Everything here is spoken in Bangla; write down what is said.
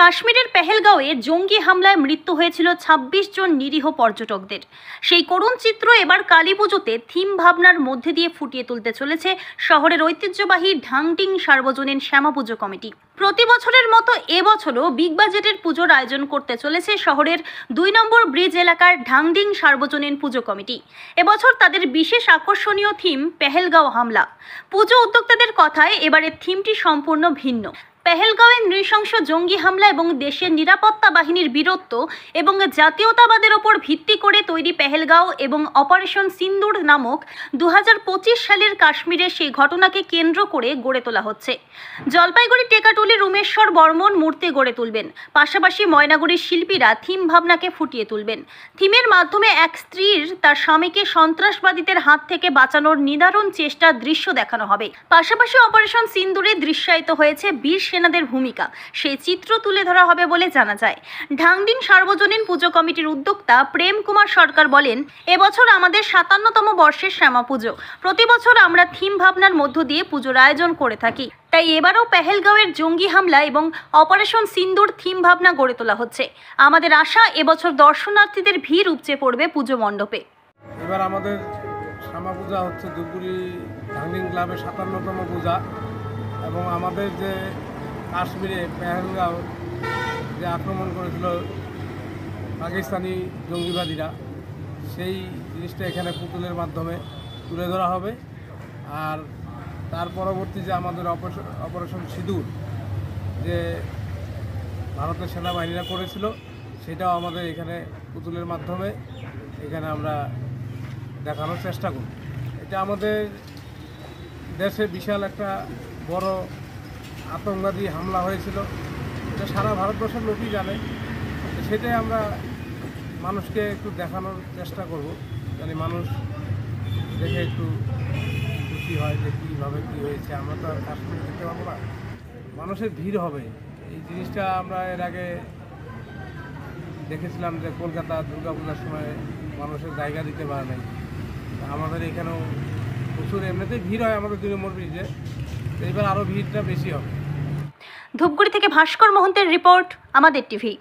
কাশ্মীরের পেহেলগাঁওয়ে জঙ্গি হামলায় মৃত্যু হয়েছিল ২৬ জন নিরীহ পর্যটকদের। সেই করুণ চিত্র এবার কালীপুজোতে থিম ভাবনার মধ্যে দিয়ে ফুটিয়ে তুলতে চলেছে শহরের ঐতিহ্যবাহী ঢাংডিং সার্বজনীন শ্যামাপুজো কমিটি। প্রতি বছরের মতো এবছরও বিগ বাজেটের পুজোর আয়োজন করতে চলেছে শহরের ২ নম্বর ব্রিজ এলাকার ঢাংডিং সার্বজনীন পুজো কমিটি। এবছর তাদের বিশেষ আকর্ষণীয় থিম পেহেলগাঁও হামলা। পুজো উদ্যোক্তাদের কথায় এবারের থিমটি সম্পূর্ণ ভিন্ন। পেহেলগাঁওয়ে নৃশংস জঙ্গি হামলা এবং দেশের নিরাপত্তা বাহিনীর বীরত্ব এবং জাতীয়তাবাদের ওপর ভিত্তি করে তৈরি পেহেলগাঁও এবং অপারেশন সিন্দুর নামক ২০২৫ সালের কাশ্মীরের সেই ঘটনাকে কেন্দ্র করে গড়ে তোলা হচ্ছে। জলপাইগুড়ি টেকাটুলির উমেশ্বর বর্মন মূর্তি গড়ে তুলবেন, পাশাপাশি ময়নাগুড়ির শিল্পীরা থিম ভাবনাকে ফুটিয়ে তুলবেন। থিমের মাধ্যমে এক স্ত্রীর তার স্বামীকে সন্ত্রাসবাদীদের হাত থেকে বাঁচানোর নিদারুণ চেষ্টার দৃশ্য দেখানো হবে। পাশাপাশি অপারেশন সিন্দুরে দৃশ্যায়িত হয়েছে বীর সেনাদের ভূমিকা, সেই চিত্র তুলে ধরা হবে বলে জানা যায়। ঢাংডিং সার্বজনীন পুজো কমিটির উদ্যোক্তা প্রেম কুমার সরকার বলেন, এবছর আমাদের ৫৭তম বর্ষের শ্যামা পুজো। প্রতি বছর আমরা থিম ভাবনার মধ্য দিয়ে পুজোর আয়োজন করে থাকি, তাই এবারও পেহেলগাঁওয়ের জঙ্গি হামলা এবং অপারেশন সিন্দুর থিম ভাবনা গড়ে তোলা হচ্ছে। আমাদের আশা এবছর দর্শনার্থীদের ভিড় উপচে পড়বে পুজো মণ্ডপে। এবার আমাদের শ্যামা পূজা হচ্ছে ধূপগুড়ি ঢাংডিং ক্লাবের ৫৭তম পূজা এবং আমাদের যে কাশ্মীরে পেহেলগাঁও যে আক্রমণ করেছিল পাকিস্তানি জঙ্গিবাদীরা, সেই জিনিসটা এখানে পুতুলের মাধ্যমে তুলে ধরা হবে। আর তার পরবর্তী যে আমাদের অপারেশন সিঁদুর যে ভারতের সেনাবাহিনীরা করেছিল, সেটাও আমাদের এখানে পুতুলের মাধ্যমে এখানে আমরা দেখানোর চেষ্টা করি। এটা আমাদের দেশে বিশাল একটা বড় আতঙ্কবাদী হামলা হয়েছিল, এটা সারা ভারতবর্ষের লোকই জানে। সেটাই আমরা মানুষকে একটু দেখানোর চেষ্টা করব, যাতে মানুষ দেখে একটু খুশি হয় যে কীভাবে কী হয়েছে। আমরা তো আর কাশ্মীরে যেতে পারবো না, মানুষের ভিড় হবে। এই জিনিসটা আমরা এর আগে দেখেছিলাম যে কলকাতা দুর্গাপূজার সময় মানুষের জায়গা দিতে পারে নাই। আমাদের এখানেও প্রচুর এমনিতেই ভিড় হয় আমাদের ২ নম্বর ব্রিজে, এবার আরও ভিড়টা বেশি হবে। ধূপগুড়ি থেকে ভাস্কর মহন্তের রিপোর্ট, আমাদের টিভি।